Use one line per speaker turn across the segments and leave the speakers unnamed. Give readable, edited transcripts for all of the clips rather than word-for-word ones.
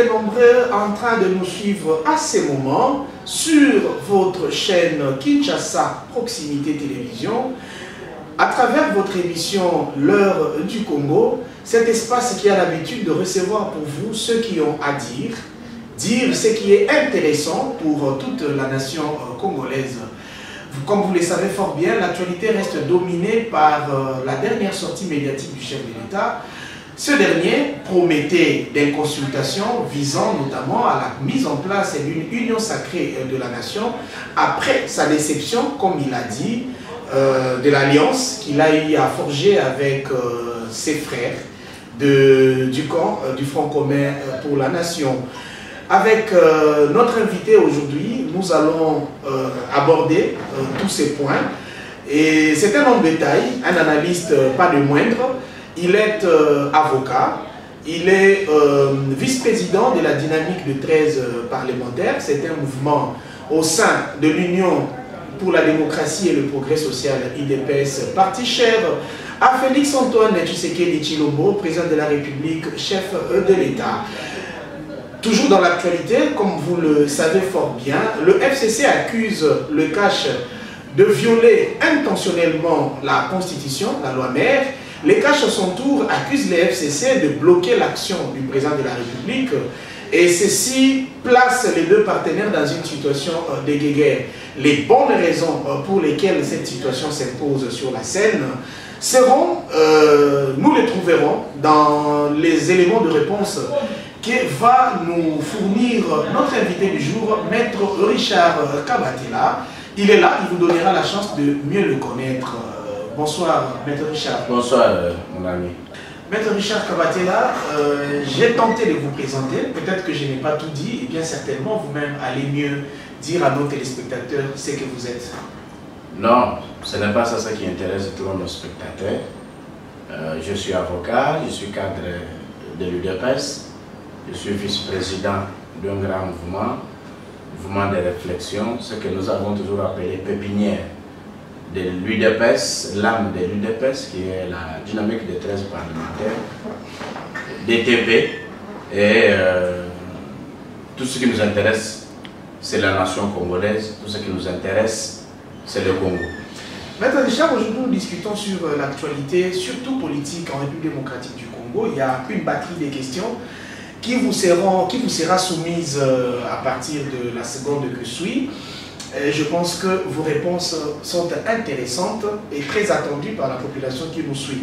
très nombreux en train de nous suivre à ces moments sur votre chaîne Kinshasa Proximité Télévision, à travers votre émission L'heure du Congo, cet espace qui a l'habitude de recevoir pour vous ceux qui ont à dire ce qui est intéressant pour toute la nation congolaise. Comme vous le savez fort bien, l'actualité reste dominée par la dernière sortie médiatique du chef de l'État. Ce dernier promettait des consultations visant notamment à la mise en place d'une union sacrée de la nation après sa déception, comme il a dit, de l'alliance qu'il a eu à forger avec ses frères du camp du Front commun pour la nation. Avec notre invité aujourd'hui, nous allons aborder tous ces points. Et c'est un homme de taille, un analyste pas de moindre. Il est avocat, il est vice-président de la dynamique de 13 parlementaires. C'est un mouvement au sein de l'Union pour la démocratie et le progrès social, IDPS, parti cher à Félix-Antoine Tshisekedi Tshilombo, président de la République, chef de l'État. Toujours dans l'actualité, comme vous le savez fort bien, le FCC accuse le Cash de violer intentionnellement la Constitution, la loi mère. Les Cash, à son tour, accusent les FCC de bloquer l'action du président de la République. Et ceci place les deux partenaires dans une situation de guéguerre. Les bonnes raisons pour lesquelles cette situation s'impose sur la scène seront, nous les trouverons dans les éléments de réponse que va nous fournir notre invité du jour, Maître Richard Kabatela. Il est là, il vous donnera la chance de mieux le connaître. Bonsoir, Maître Richard.
Bonsoir, mon ami.
Maître Richard Kabatela, j'ai tenté de vous présenter, peut-être que je n'ai pas tout dit, et bien certainement vous-même allez mieux dire à nos téléspectateurs ce que vous êtes.
Non, ce n'est pas ça qui intéresse tous nos spectateurs. Je suis avocat, je suis cadre de l'UDPS, je suis vice-président d'un grand mouvement de réflexion, ce que nous avons toujours appelé pépinière de l'UDPS, l'âme de l'UDPS, qui est la dynamique des 13 parlementaires, DTP, et tout ce qui nous intéresse, c'est la nation congolaise, tout ce qui nous intéresse, c'est le Congo.
Maître Richard, aujourd'hui nous discutons sur l'actualité, surtout politique en République démocratique du Congo. Il y a une batterie de questions qui vous sera soumise à partir de la seconde que suit. Je pense que vos réponses sont intéressantes et très attendues par la population qui nous suit.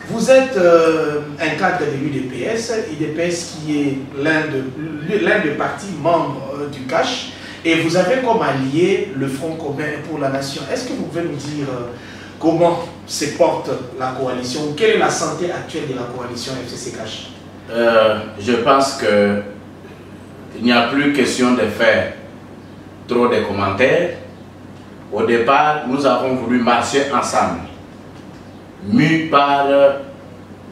Vous êtes un cadre de l'UDPS, IDPS qui est l'un des partis membres du CASH, et vous avez comme allié le Front commun pour la nation. Est-ce que vous pouvez nous dire comment se porte la coalition? Quelle est la santé actuelle de la coalition FCC-CASH?
Je pense qu'il n'y a plus question de faire trop de commentaires. Au départ, nous avons voulu marcher ensemble, mus par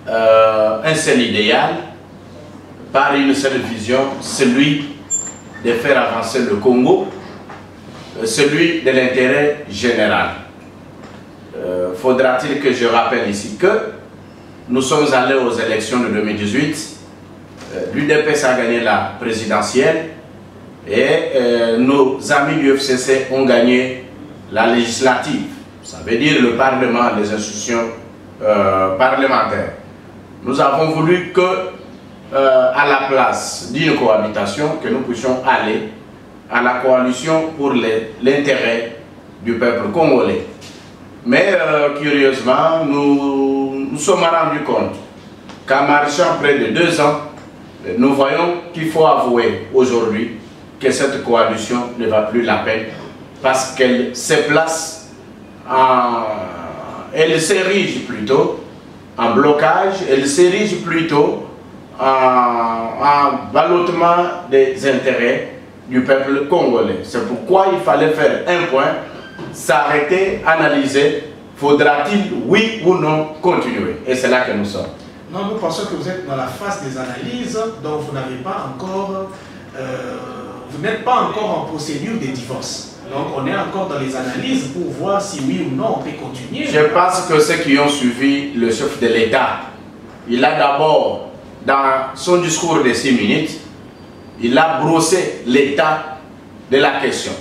un seul idéal, par une seule vision, celui de faire avancer le Congo, celui de l'intérêt général. Faudra-t-il que je rappelle ici que nous sommes allés aux élections de 2018, l'UDPS a gagné la présidentielle, et nos amis du FCC ont gagné la législative, ça veut dire le Parlement, les institutions parlementaires. Nous avons voulu que, à la place d'une cohabitation, que nous puissions aller à la coalition pour l'intérêt du peuple congolais. Mais curieusement, nous sommes rendus compte qu'en marchant près de 2 ans, nous voyons qu'il faut avouer aujourd'hui que cette coalition ne va plus la peine parce qu'elle se place elle s'érige plutôt en blocage, elle s'érige plutôt en ballottement des intérêts du peuple congolais. C'est pourquoi il fallait faire un point, s'arrêter, analyser, faudra-t-il oui ou non continuer? Et c'est là que nous sommes.
Non, nous pensons que vous êtes dans la phase des analyses, donc vous n'avez pas encore vous n'êtes pas encore en procédure de divorce. Donc on est encore dans les analyses pour voir si oui ou non on peut continuer.
Je pense que ceux qui ont suivi le chef de l'État, il a d'abord, dans son discours de 6 minutes, il a brossé l'état de la question.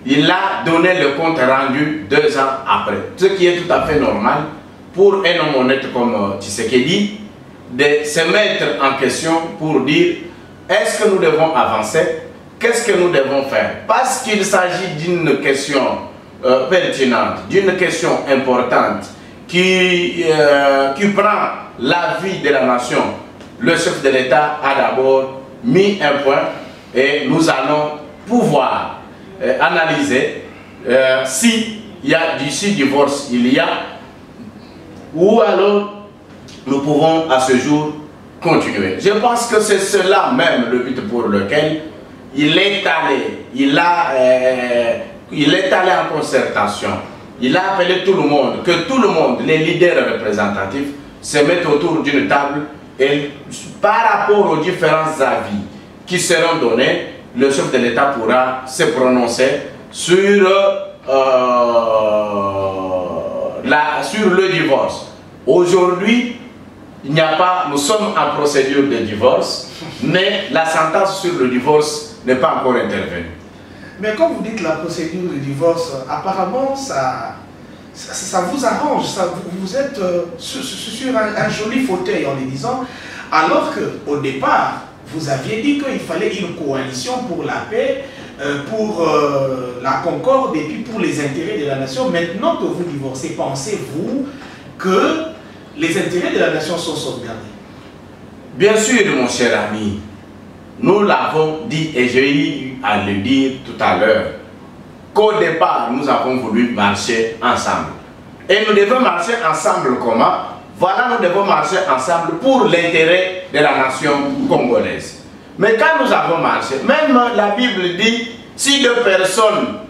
Il a donné le compte rendu 2 ans après. Ce qui est tout à fait normal pour un homme honnête comme Tshisekedi de se mettre en question pour dire est-ce que nous devons avancer, qu'est-ce que nous devons faire. Parce qu'il s'agit d'une question pertinente, d'une question importante qui prend la vie de la nation. Le chef de l'État a d'abord mis un point et nous allons pouvoir analyser si divorce il y a, ou alors nous pouvons à ce jour continuer. Je pense que c'est cela même le but pour lequel il est allé, il est allé en concertation. Il a appelé tout le monde, que tout le monde, les leaders représentatifs, se mettent autour d'une table et par rapport aux différents avis qui seront donnés, le chef de l'État pourra se prononcer sur le divorce. Aujourd'hui, il n'y a pas, nous sommes en procédure de divorce, mais la sentence sur le divorce n'est pas encore intervenue.
Mais quand vous dites la procédure de divorce, apparemment ça vous arrange, vous êtes sur un joli fauteuil en les disant, alors qu'au départ, vous aviez dit qu'il fallait une coalition pour la paix, pour la concorde et puis pour les intérêts de la nation. Maintenant que vous divorcez, pensez-vous que les intérêts de la nation sont sauvegardés?
Bien sûr, mon cher ami. Nous l'avons dit et j'ai eu à le dire tout à l'heure qu'au départ, nous avons voulu marcher ensemble. Et nous devons marcher ensemble comment? Voilà, nous devons marcher ensemble pour l'intérêt de la nation congolaise. Mais quand nous avons marché, même la Bible dit, si 2 personnes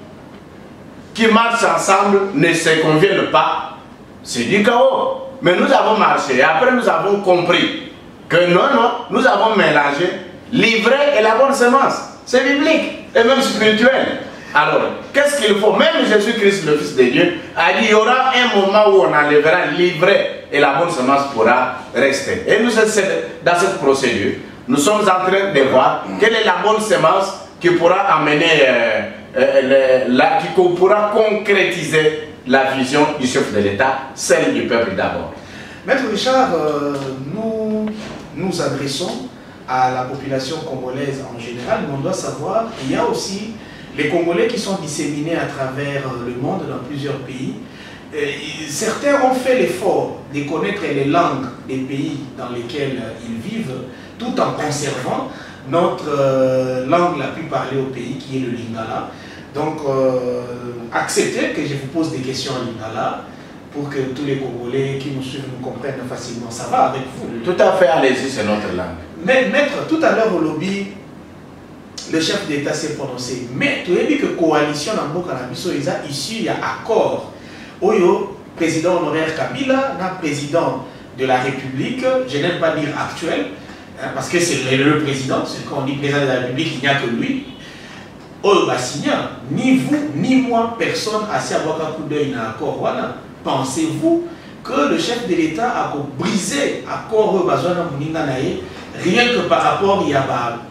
qui marchent ensemble ne se conviennent pas, c'est du chaos. Mais nous avons marché et après nous avons compris que non, nous avons mélangé l'ivraie et la bonne semence. C'est biblique et même spirituel. Alors, qu'est-ce qu'il faut? Même Jésus-Christ, le Fils de Dieu, a dit il y aura un moment où on enlèvera l'ivraie et la bonne semence pourra rester. Et nous, dans cette procédure, nous sommes en train de voir quelle est la bonne semence qui pourra amener, qui pourra concrétiser la vision du chef de l'État, celle du peuple d'abord.
Maître Richard, nous nous adressons à la population congolaise en général, mais on doit savoir qu'il y a aussi les Congolais qui sont disséminés à travers le monde dans plusieurs pays. Certains ont fait l'effort de connaître les langues des pays dans lesquels ils vivent, tout en conservant notre langue la plus parlée au pays, qui est le lingala. Donc, acceptez que je vous pose des questions en lingala pour que tous les Congolais qui nous suivent nous comprennent facilement. Ça va avec vous?
Tout à fait, allez-y, c'est notre langue.
Mais, maître, tout à l'heure au lobby, le chef d'État s'est prononcé. Mais tu as dit que coalition dans Mboka Nabiso, il y a ici, il y a accord. Oyo, président honoraire Kabila, président de la République, je n'aime pas dire actuel, hein, parce que c'est le président, quand on dit président de la République, il n'y a que lui. Oyo Bassigna, ni vous, ni moi, personne à avoir un coup d'œil dans l'accord. Voilà. Pensez-vous que le chef de l'État a brisé l'accord rien que par rapport il y a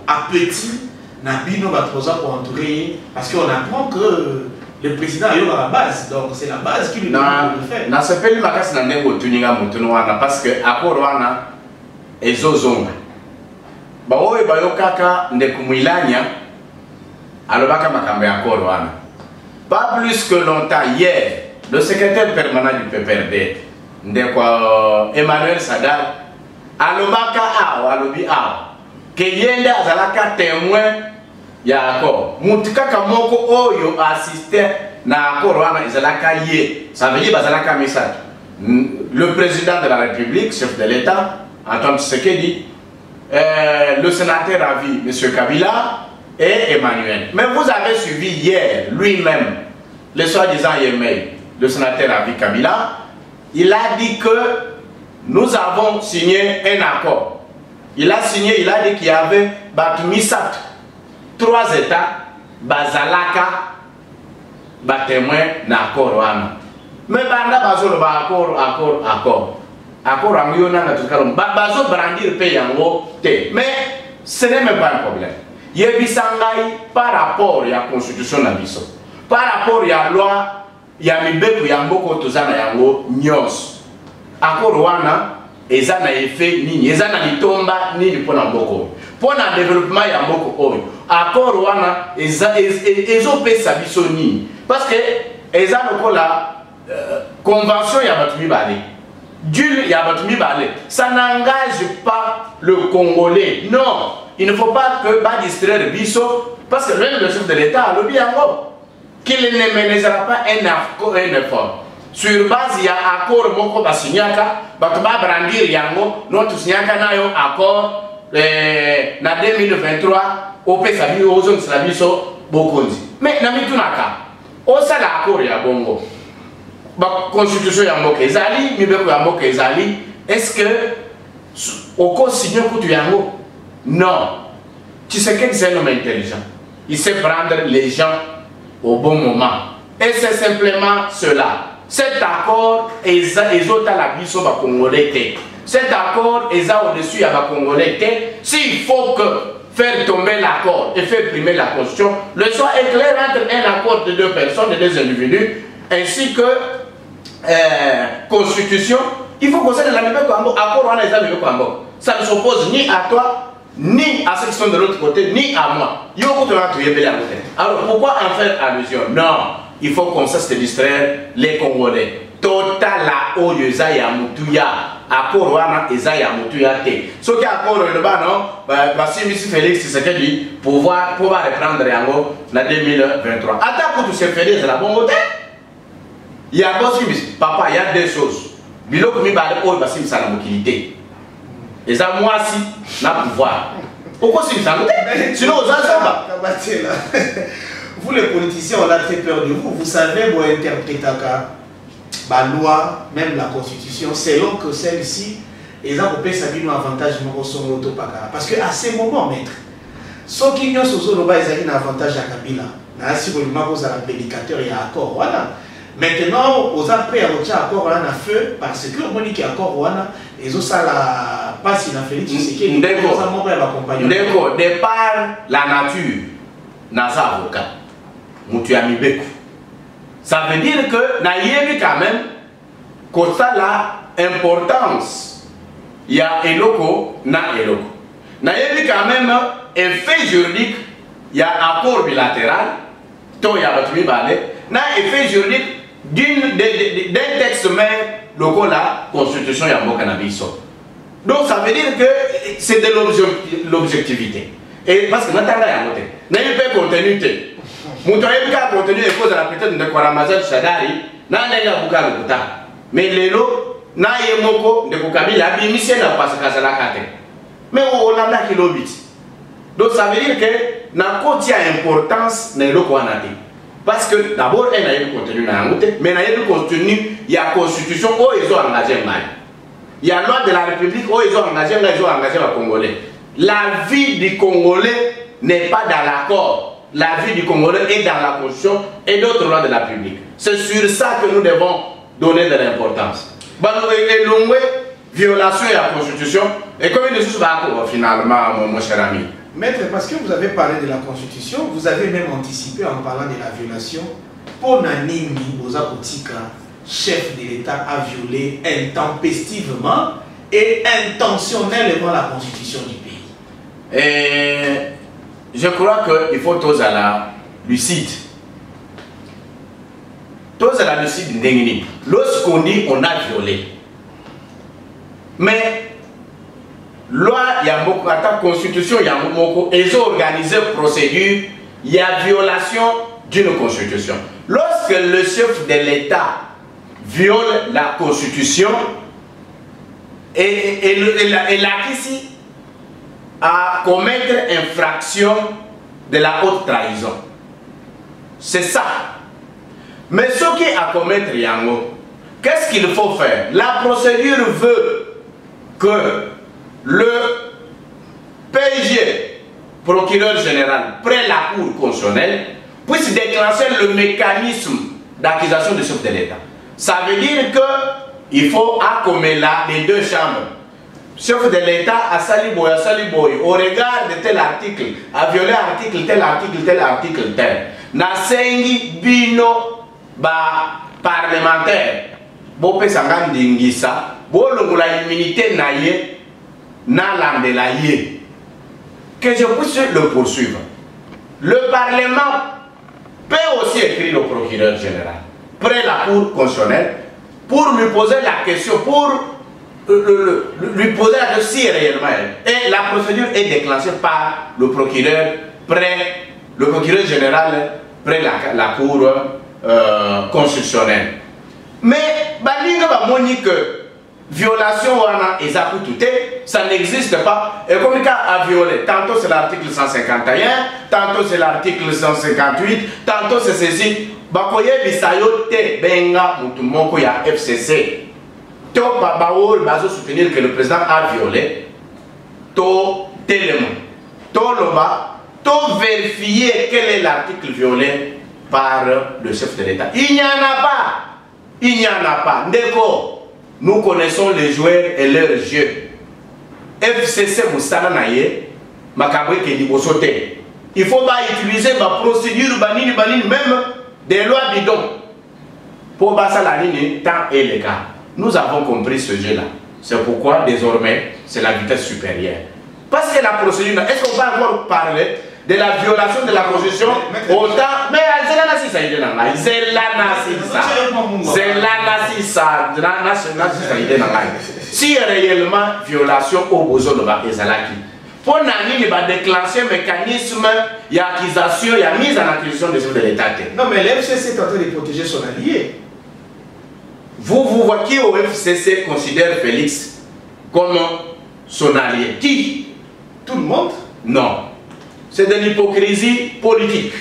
à petit Nabino Batroza pour entourer, parce qu'on apprend que le président a eu la base, donc c'est la base qui lui demande de faire.
Dans ce pays, parce que l'accord est zozonga. Baoye bayokaka ndekumilanya alobaka makambe accord wana. Pas plus que longtemps hier, le secrétaire permanent du PPRD, Emmanuel Sadar, alobaka alobi que yende azalaka témoin ya accord. Mutkaka moko oyo assisté na accord wana izalaka ye. Ça veut dire bazalaka message. Le président de la République, chef de l'État, Antoine Tshisekedi, le sénateur à vie, M. Kabila et Emmanuel. Mais vous avez suivi hier lui-même, le soi-disant Yemei, le sénateur à vie Kabila, il a dit que nous avons signé un accord. Il a signé, il a dit qu'il y avait Batumisat, 3 États, Bazalaka, Batémoin, Nakor, Wana. Mais Banda Bazolo, accord. Accord en Yona, Bazo brandir paye en haut. Mais ce n'est même pas un problème. Yebisangai par rapport à la constitution de Nabiso, par rapport à la loi, il y a Mibeku Yamboko Tozana Yango Nyos. Accord Wana, Eza na effet ni Eza na litomba ni pour Namboko. Pour le développement Yamboko Oyo. Accord Wana, Ezo Pesa Biso ni. Parce que Eza no la convention Yabatumi Bale. Dul Yabatumi Bale. Ça n'engage pas le Congolais. Non. Il ne faut pas que va distraire Bisso, parce que même le chef de l'État, le Biango, qu'il ne ménagera pas un effort. Sur base, il y a un accord Moko Basignaka, Batba Brandir Yango, notre Signaka n'a eu accord en 2023, au Pesabi, aux zones Slabiso, Bokonzi. Mais Namitunaka, au sala accord Yabongo, Constitution Yango Kezali, Mibeko Yango Kezali, est-ce que au co-signé Koutu Yango? Non. Tu sais que c'est un homme intelligent. Il sait prendre les gens au bon moment. Et c'est simplement cela. Cet accord est au Congolais. Cet accord est au-dessus du Congolais. S'il faut faire tomber l'accord et faire primer la Constitution, le choix est clair entre un accord de deux personnes, de deux individus, ainsi que Constitution. Il faut qu'on sache la même accord. Ça ne s'oppose ni à toi, ni à ceux qui sont de l'autre côté, ni à moi. Alors pourquoi en faire allusion? Non, il faut qu'on cesse de distraire les Congolais. Total la o yeza ya mutuya, accord wana eza ya mutuya te. Ce qui accord le bas non, parce que M. Félix Tshisekedi pouvoir reprendre yango en 2023. Attends pour tout se faire c'est la bonne côté. Il y a papa, il y a deux choses. Biloko mi bale o basi misala mokilité. Et ça, moi aussi, n'a pouvoir. Pourquoi c'est ça? Sinon,
vous, les politiciens, on a très peur de vous. Vous savez, vous interprétez la loi, même la constitution, selon que celle-ci, et ça, vous pouvez un avantage parce qu'à ces moments, maître, ceux qui ont un avantage à Kabila, si vous avez un prédicateur, il y a un accord. Voilà. Maintenant, aux après, il y a un accord à feu, parce que on dit qu'il y a un accord, et ça, la passe, il a fait c'est qu'il y a
un de par la nature, Nasa avocat, Moutiami Bekou. Ça veut dire que, naïevi quand même, que ça la importance, il y a Eloko, na Eloko. Naïevi quand même, effet juridique, il y a accord bilatéral, to y a batumi balé, na effet juridique d'un texte mère, local la constitution y a mon cannabis. Donc ça veut dire que c'est de l'objectivité. Et parce que maintenant, il y a un contenu. Contenu est cause de la peut-être de Kwaramazan Shadari, n'a pas de mais les lots, n'a pas de Kokabi, la bimission n'a pas de la carte. Mais on a un kilobit. Donc ça veut dire que n'a pas importance dans le Kwanati. Parce que d'abord, il y a un contenu, mais il y a un contenu, il y a la constitution où ils ont engagé mal. Il y a la loi de la République où ils ont engagé les Congolais. La vie du Congolais n'est pas dans l'accord. La vie du Congolais est dans la Constitution et d'autres lois de la République. C'est sur ça que nous devons donner de l'importance. Et l'ongwe, violation de la Constitution, et comme il est finalement, mon cher ami.
Maître, parce que vous avez parlé de la Constitution, vous avez même anticipé en parlant de la violation. Pour Nanini Bozakotika, chef de l'État, a violé intempestivement et intentionnellement la Constitution du pays.
Et je crois qu'il faut tous à la lucide. Tous à la lucide d'Engini. Lorsqu'on dit on a violé. Mais loi, il y a beaucoup de constitution, il y a beaucoup, ils ont organisé procédure, il y a violation d'une constitution. Lorsque le chef de l'État viole la constitution, et ici à commettre infraction de la haute trahison. C'est ça. Mais ce qui est à commettre Yango, qu'est-ce qu'il faut faire? La procédure veut que le PG, procureur général, près la Cour constitutionnelle, puisse déclencher le mécanisme d'accusation du chef de l'État. Ça veut dire qu'il faut accommoder les deux chambres. chef de l'État a Saliboy, au regard de tel article, a violé article, tel article, tel article, tel. Na sengi bino ba parlementaire, bo pe sangan dingisa, bo la immunité na ye, na lande la ye. Que je puisse le poursuivre. Le Parlement peut aussi écrire au procureur général, près la Cour constitutionnelle, pour lui poser la question, pour lui poser la question si réellement. Et la procédure est déclenchée par le procureur général près la Cour constitutionnelle. Mais, balinga ba moni que violation ça n'existe pas. Et comme il a violé, tantôt c'est l'article 151, tantôt c'est l'article 158, tantôt c'est ceci. Bakoye bisayo te benga mutumoko ya FCC. To babaol bazo soutenir que le président a violé. To télément. To loba. To vérifier quel est l'article violé par le chef de l'État. Il n'y en a pas. Il n'y en a pas. Ndeko. Nous connaissons les joueurs et leurs jeux. FCC Moussala Naye, Makabwe Kedibosote. Il faut pas utiliser ma procédure, banine, même des lois bidons. Pour Bassalanine, tant et les cas. Nous avons compris ce jeu-là. C'est pourquoi désormais, c'est la vitesse supérieure. Parce que la procédure, est-ce qu'on va encore parler de la violation de la Constitution autant, mais si réellement violation au besoin de Ezalaki, pour nani va déclencher un mécanisme d'accusation, il y a mise en accusation de l'État.
Non, mais l'FCC est en train de protéger son allié.
Vous voyez au FCC considère Félix comme son allié. Qui?
Tout le monde?
Non. C'est de l'hypocrisie politique.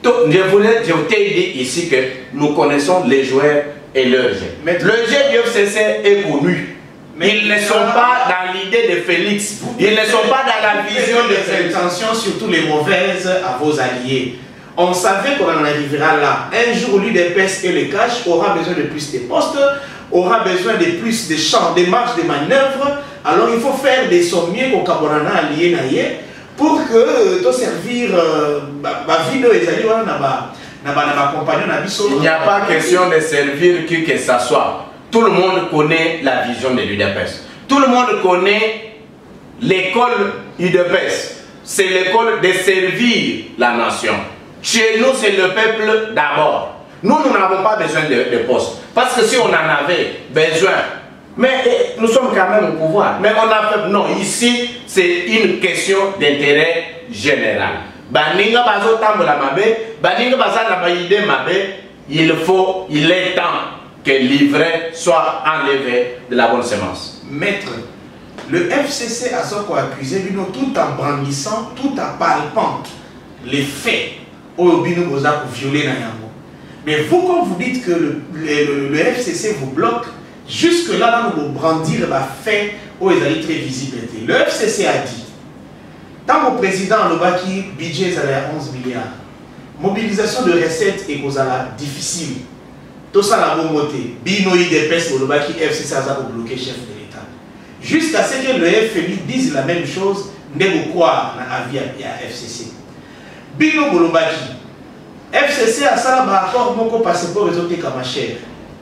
Je t'ai dit ici que nous connaissons les joueurs et leurs jeux. Le jeu du FCC est connu. Mais ils ne sont pas dans l'idée de Félix. Ils ne sont pas dans la vision de Félix.
Attention, surtout les mauvaises, à vos alliés. On savait qu'on en arrivera là. Un jour, l'UDPS et le cash aura besoin de plus de postes, aura besoin de plus de champs, de marges de manœuvre. Alors il faut faire des sommiers qu'on cabonana alliés naïe pour que tout servir ma vie de les alliés
il n'y a pas question de servir qui que ce soit. Tout le monde connaît la vision de l'UDPS. Tout le monde connaît l'école UDPS. C'est l'école de servir la nation. Chez nous, c'est le peuple d'abord. Nous n'avons pas besoin de postes. Parce que si on en avait besoin, mais nous sommes quand même au pouvoir. Mais on a fait, non, ici, c'est une question d'intérêt général. Baninga bazo tambola mabe, baninga bazala baide mabe, il est temps que l'ivraie soit enlevé de la bonne semence.
Maître, le FCC a accusé tout en brandissant, tout en palpant les faits au Bino Boza pour violer Nayango. Mais vous, quand vous dites que le FCC vous bloque, jusque-là, nous brandir va fait où ils allaient très visible. Le FCC a dit, tant que président Lobaki, budget est à 11 milliards, mobilisation de recettes est difficile. Tout ça la bonne montée. Bino IDPS pour Lobaki, FCC a bloqué chef de l'État. Jusqu'à ce que le FMI dise la même chose, n'est quoi à avis à FCC. Bino Bolobaki, FCC a ça accord mon passeport réseauté comme cher.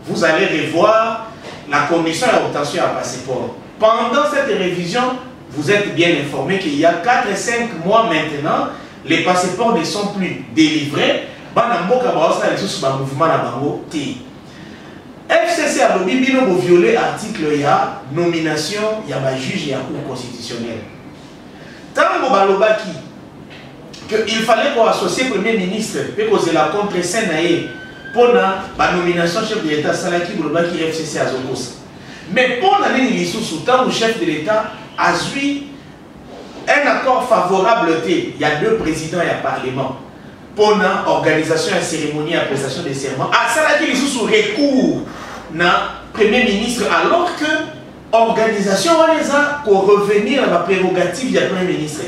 Vous allez revoir la commission d'obtention à passeport. Pendant cette révision, vous êtes bien informé qu'il y a 4 et 5 mois maintenant, les passeports ne sont plus délivrés. FCC a violé l'article, il y a nomination, il y a juge, il y a cour constitutionnelle. Tant qu'il fallait qu'on associe le Premier ministre, et qu'on ait la contre-scène pour la nomination chef de l'État, Salaki Bolobaki FCC à Zokosa. Mais pour l'année le chef de l'État a eu un accord favorable. Il y a 2 présidents et un parlement. Pour l'organisation et cérémonie et prestation des serments. À Salaki il sous recours na Premier ministre, alors que l'organisation pour revenir à la prérogative du Premier ministre.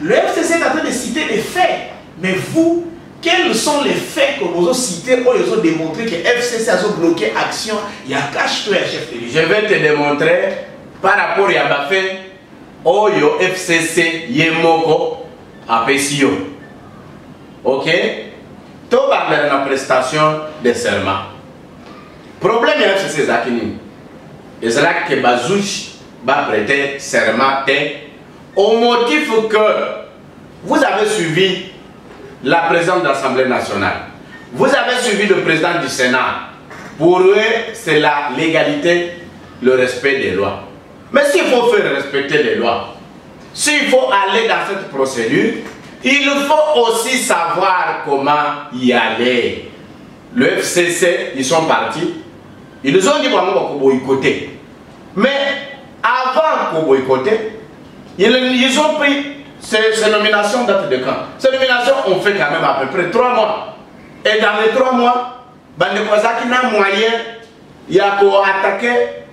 Le FCC est en train de citer des faits. Mais vous, quels sont les faits que vous avez cités ou ils ont démontré que FCC a bloqué action? Il y a cache-toi, chef de l'État.
Je vais te démontrer par rapport à Yabafé Oyo FCC Yemoko Apesio. Ok? Tout va dans la prestation de serment. Problème est FCC Zakini. Et c'est là que Bazouch va prêter serment au motif que vous avez suivi la présidente de l'Assemblée nationale. Vous avez suivi le président du Sénat. Pour eux, c'est la légalité, le respect des lois. Mais s'il faut faire respecter les lois, s'il faut aller dans cette procédure, il faut aussi savoir comment y aller. Le FCC, ils sont partis. Ils nous ont dit qu'on boycotter. Mais avant qu'on boycotter, ils ont pris ces nominations datent de quand? Ces nominations ont fait quand même à peu près 3 mois. Et dans les 3 mois, Bandekwazaki n'a moyen, il y a pour attaquer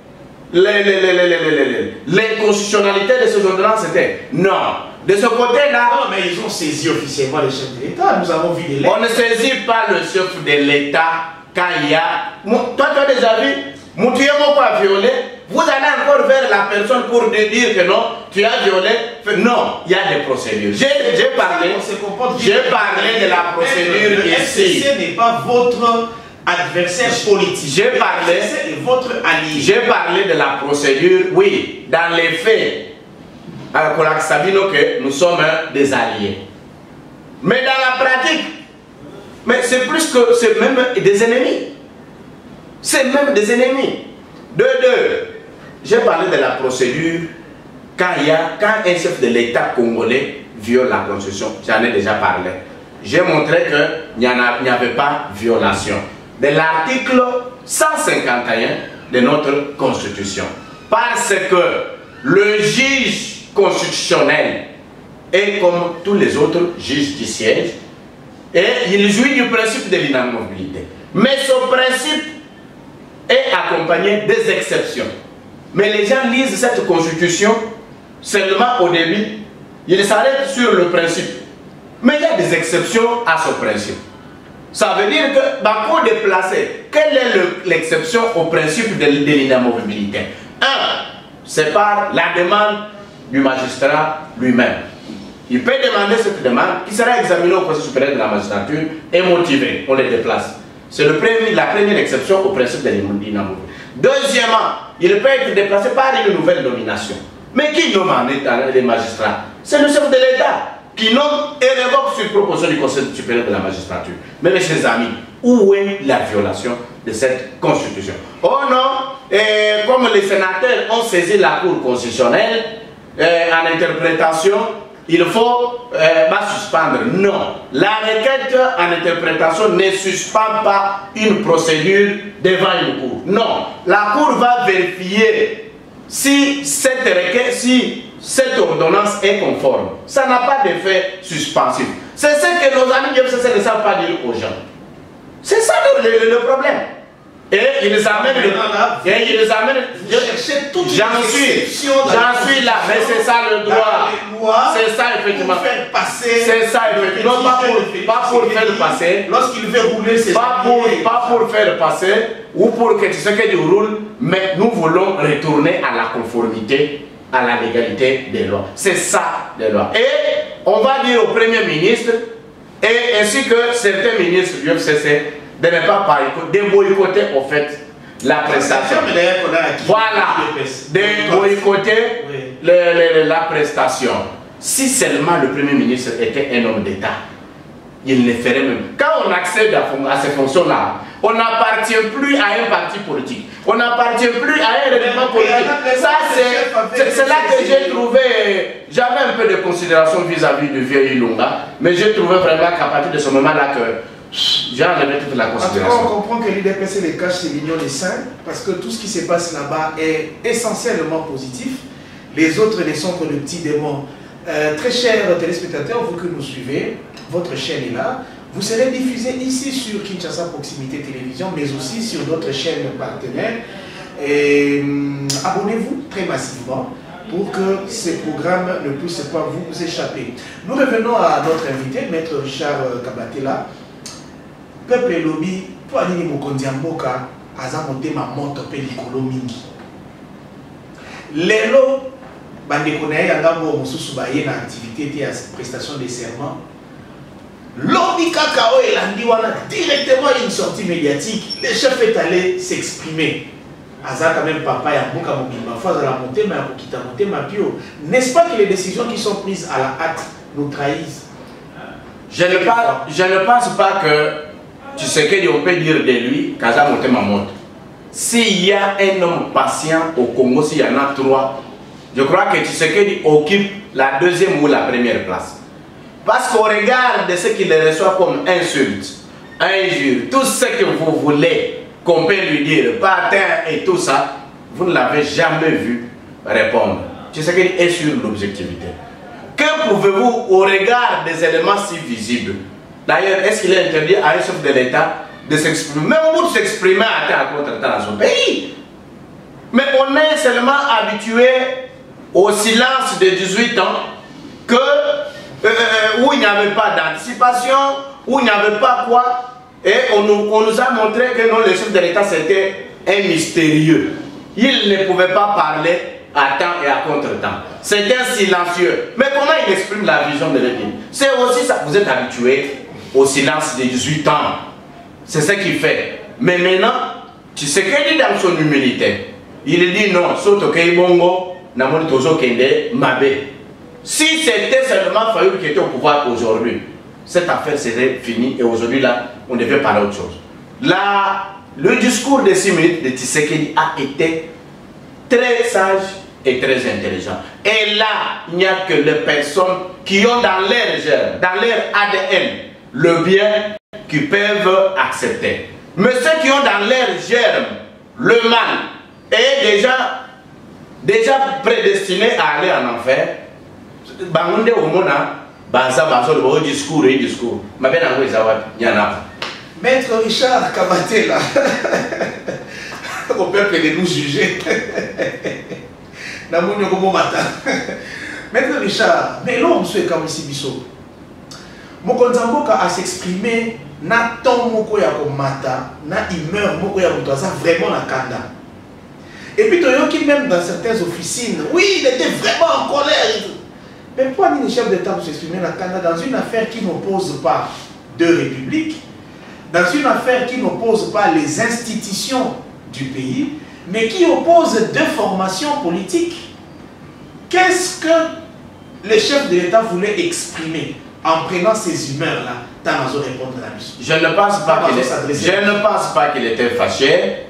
l'inconstitutionnalité de ces ordonnances. C'était non. De ce côté-là.
Non, mais ils ont saisi officiellement le chef de l'État. Nous avons vu les lettres.
On ne saisit pas le chef de l'État quand il y a. Toi, tu as déjà vu Moutouémoko a violé. Vous allez encore vers la personne pour dire que non, tu as violé. Non, il y a des procédures. J'ai parlé de la procédure ici.
Ce n'est pas votre adversaire politique.
J'ai parlé.
C'est votre allié.
J'ai parlé de la procédure, oui, dans les faits. À Kolak Sabino que nous sommes des alliés. Mais dans la pratique, mais c'est plus que c'est même des ennemis. C'est même des ennemis. J'ai parlé de la procédure quand un chef de l'État congolais viole la Constitution. J'en ai déjà parlé. J'ai montré qu'il n'y avait pas violation de l'article 151 de notre Constitution. Parce que le juge constitutionnel est comme tous les autres juges du siège et il jouit du principe de l'inamovibilité. Mais ce principe est accompagné des exceptions. Mais les gens lisent cette constitution seulement au début, ils s'arrêtent sur le principe. Mais il y a des exceptions à ce principe. Ça veut dire que, pour déplacer, quelle est l'exception au principe de l'inamovibilité? 1. C'est par la demande du magistrat lui-même. Il peut demander cette demande qui sera examinée au Conseil supérieur de la magistrature et motivée. On les déplace. C'est la première exception au principe de l'inamovibilité. Deuxièmement, il peut être déplacé par une nouvelle nomination. Mais qui nomme les magistrats? C'est le chef de l'État qui nomme et révoque sur proposition du Conseil supérieur de la magistrature. Mais mes chers amis, où est la violation de cette constitution? Oh non, comme les sénateurs ont saisi la Cour constitutionnelle en interprétation, il faut suspendre. Non, la requête en interprétation ne suspend pas une procédure devant une cour. Non, la cour va vérifier si cette requête, si cette ordonnance est conforme. Ça n'a pas d'effet suspensif. C'est ce que nos amis du FCC ne savent pas dire aux gens. C'est ça le problème. Et ils amènent j'en suis là, mais c'est ça le droit. C'est ça effectivement. C'est ça effectivement. Pas pour faire passer.
Lorsqu'il veut rouler, c'est
pas pour faire passer ou pour que ce que tu roules, mais nous voulons retourner à la conformité, à la légalité des lois. C'est ça les lois. Et on va dire au Premier ministre et ainsi que certains ministres du FCC de ne pas boycotter au fait la prestation. Voilà, de boycotter la prestation. Si seulement le Premier ministre était un homme d'État, il le ferait même. Quand on accède à ces fonctions-là, on n'appartient plus à un parti politique. On n'appartient plus à un règlement politique. Ça, c'est là que j'ai trouvé, j'avais un peu de considération vis-à-vis du vieux Ilunga, mais j'ai trouvé vraiment qu'à partir de ce moment-là que j'ai enlevé toute la considération.
On comprend que l'IDPC les cache, c'est l'union des saints, parce que tout ce qui se passe là-bas est essentiellement positif. Les autres ne sont que de petits démons. Très chers téléspectateurs, vous que nous suivez, votre chaîne est là. Vous serez diffusé ici sur Kinshasa Proximité Télévision, mais aussi sur d'autres chaînes partenaires. Abonnez-vous très massivement pour que ces programmes ne puissent pas vous échapper. Nous revenons à notre invité, Maître Richard Kabatela. Peuple et lobby, toi, Nini Mokondiamboka, Azamotema Moto Pelikolo Mingi. Lelo, Bandekonaye Yangamo Mosusu Baye na activité et prestation de serment. L'Ornika Kao et Landiwana, directement une sortie médiatique, le chef est allé s'exprimer. Aza quand même papa ya mboka mobimba fois à la montée mais à Kokita montée ma bio. N'est-ce pas que les décisions qui sont prises à la hâte nous trahissent?
Je ne pense pas que tu sais qu'on peut dire de lui Kaza monté ma monte. S'il y a un homme patient au Congo, s'il y en a 3, je crois que Tshisekedi occupe la 2e ou la 1re place. Parce qu'au regard de ce qu'il reçoit comme insulte, injure, tout ce que vous voulez qu'on peut lui dire, patin et tout ça, vous ne l'avez jamais vu répondre. Tshisekedi est sur l'objectivité. Que pouvez-vous, au regard des éléments si visibles, d'ailleurs, est-ce qu'il est interdit à un chef de l'État de s'exprimer, même vous de s'exprimer à temps contre temps dans son pays? Mais on est seulement habitué au silence de 18 ans que où il n'y avait pas d'anticipation, où il n'y avait pas quoi, et on nous a montré que non, le chef de l'État c'était un mystérieux. Il ne pouvait pas parler à temps et à contre-temps. C'était un silencieux. Mais comment il exprime la vision de l'État? C'est aussi ça, vous êtes habitué au silence de 18 ans. C'est ce qu'il fait. Mais maintenant, tu sais qu'il dit dans son humilité, il dit non, sauf que Bongo, Namoni Tozo Kende, Mabé. Si c'était seulement Fayoul qui était au pouvoir aujourd'hui, cette affaire serait finie et aujourd'hui là, on devait parler autre chose. Là, le discours de 6 minutes de Tshisekedi a été très sage et très intelligent. Et là, il n'y a que les personnes qui ont dans leur germe, dans leur ADN, le bien qui peuvent accepter. Mais ceux qui ont dans leur germe le mal et déjà prédestinés à aller en enfer, Bangunde au Mona, Banza Banzo, le discours et discours. Ma belle Ango Izawad, Yana.
Maître Richard Kabatela, au peuple de nous juger. Maître Richard, mais l'homme c'est comme ici Bisso. Mokonzamboka a s'exprimer na ton moko ya komata, na humeur moko ya ça vraiment la kanda. Et puis Toyoki même dans certaines officines, oui, il était vraiment en colère. Mais pourquoi le chef d'État pour s'exprimer la kanda dans une affaire qui n'oppose pas deux républiques, dans une affaire qui n'oppose pas les institutions du pays, mais qui oppose deux formations politiques? Qu'est-ce que le chef de l'État voulait exprimer en prenant ces humeurs-là? Tamazo répondre à la mission.
Je ne pense pas qu'il était fâché,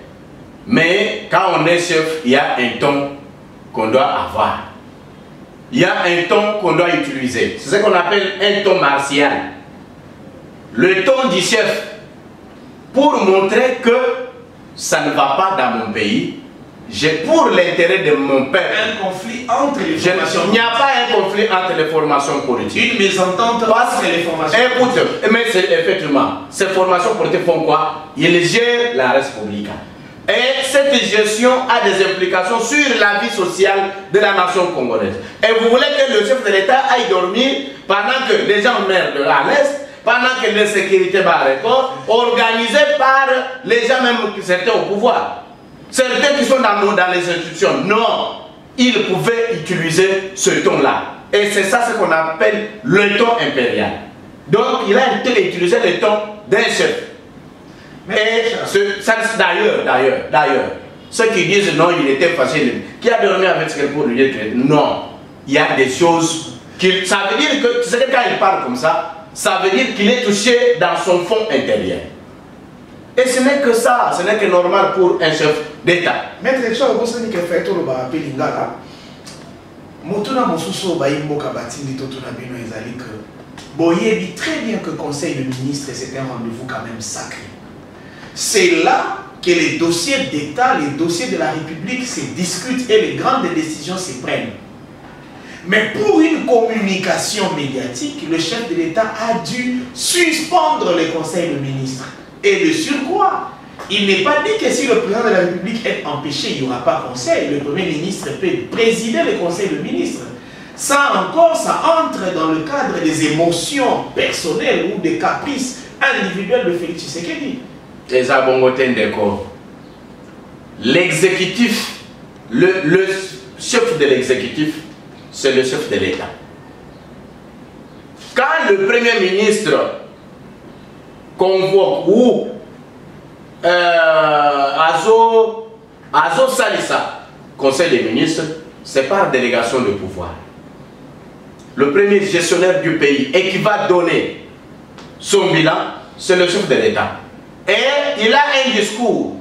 mais quand on est chef, il y a un ton qu'on doit avoir. Il y a un ton qu'on doit utiliser. C'est ce qu'on appelle un ton martial. Le ton du chef, pour montrer que ça ne va pas dans mon pays, j'ai pour l'intérêt de mon peuple.
Un conflit entre les formations.
Il n'y a pas un conflit entre les formations politiques.
Une mésentente entre les formations.
Écoute, mais effectivement, ces formations politiques font quoi? Ils gèrent la République. Et cette gestion a des implications sur la vie sociale de la nation congolaise. Et vous voulez que le chef de l'État aille dormir pendant que les gens meurent à l'Est, pendant que l'insécurité va record, organisée par les gens même qui étaient au pouvoir. Certains qui sont dans les institutions, non, ils pouvaient utiliser ce ton-là. Et c'est ça ce qu'on appelle le ton impérial. Donc il a utilisé le ton d'un chef. Et d'ailleurs, ceux qui disent non, il était facile, qui a dormi avec ce pour lui dire que non, il y a des choses qui. Ça veut dire que, tu sais que quand il parle comme ça veut dire qu'il est touché dans son fond intérieur. Et ce n'est que ça, ce n'est que normal pour un chef d'État.
Maître Richard, vous savez que fait tout le bas Lingala. Motuna Mosuso Baimboka Batindi Totuna Bino Ezali que Boye dit très bien que Conseil de ministres c'est un rendez-vous quand même sacré. C'est là que les dossiers d'État, les dossiers de la République se discutent et les grandes décisions se prennent. Mais pour une communication médiatique, le chef de l'État a dû suspendre le Conseil de ministres. Et de surcroît, il n'est pas dit que si le président de la République est empêché, il n'y aura pas conseil. Le Premier ministre peut présider le Conseil de ministres. Ça encore, ça entre dans le cadre des émotions personnelles ou des caprices individuels de Félix Tshisekedi.
L'exécutif, le chef de l'exécutif c'est le chef de l'État. Quand le Premier ministre convoque ou Azo Salissa, Conseil des ministres, c'est par délégation de pouvoir. Le premier gestionnaire du pays et qui va donner son bilan, c'est le chef de l'État. Et il a un discours.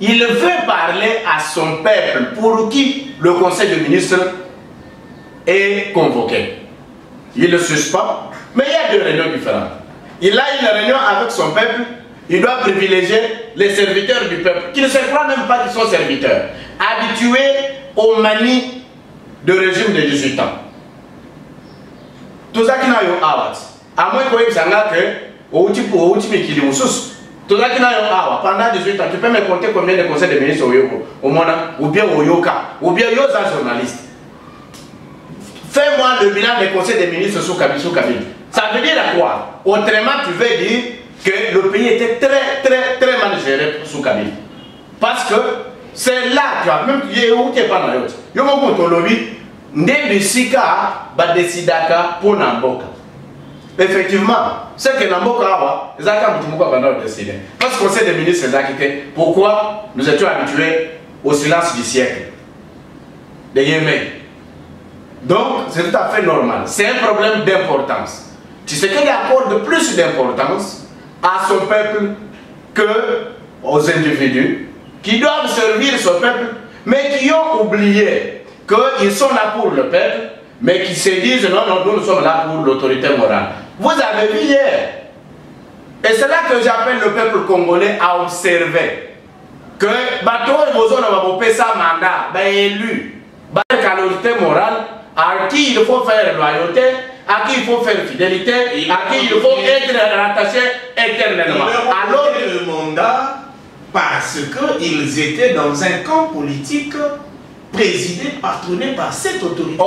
Il veut parler à son peuple pour qui le Conseil des ministres est convoqué. Il le suspend, mais il y a deux réunions différentes. Il a une réunion avec son peuple, il doit privilégier les serviteurs du peuple, qui ne se croient même pas qu'ils sont serviteurs, habitués aux manies de régime de 18 ans. Tout ça qui n'a eu awat, à moins que vous ayez au ultime qui est tout ça qui n'a eu awat, pendant 18 ans, tu peux me compter combien de conseils de ministres au Mona, ou bien au Yoka, ou bien aux journalistes. Fais-moi le bilan des conseils des ministres sous Kabila. Ça veut dire quoi? Autrement, tu veux dire que le pays était très mal géré sous Kabila. Parce que c'est là, tu vois, même tu es pas dans l'autre. Tu as ton lobby, Ndé Sika, Badesidaka, pour Namboka. Effectivement, c'est que Namboka, ils ont décidé. Parce que le conseil des ministres, pourquoi nous étions habitués au silence du siècle de Yémen. Donc, c'est tout à fait normal. C'est un problème d'importance. Tu sais qu'il accorde plus d'importance à son peuple que aux individus qui doivent servir son peuple, mais qui ont oublié qu'ils sont là pour le peuple, mais qui se disent non, nous sommes là pour l'autorité morale. Vous avez vu hier, et c'est là que j'appelle le peuple congolais à observer que Bato et Bozo n'ont pas mandat, élu, l'autorité morale, à qui il faut faire loyauté, à qui il faut faire fidélité, à qui il faut être rattaché éternellement.
Alors le mandat, parce qu'ils étaient dans un camp politique présidé, patronné par cette autorité.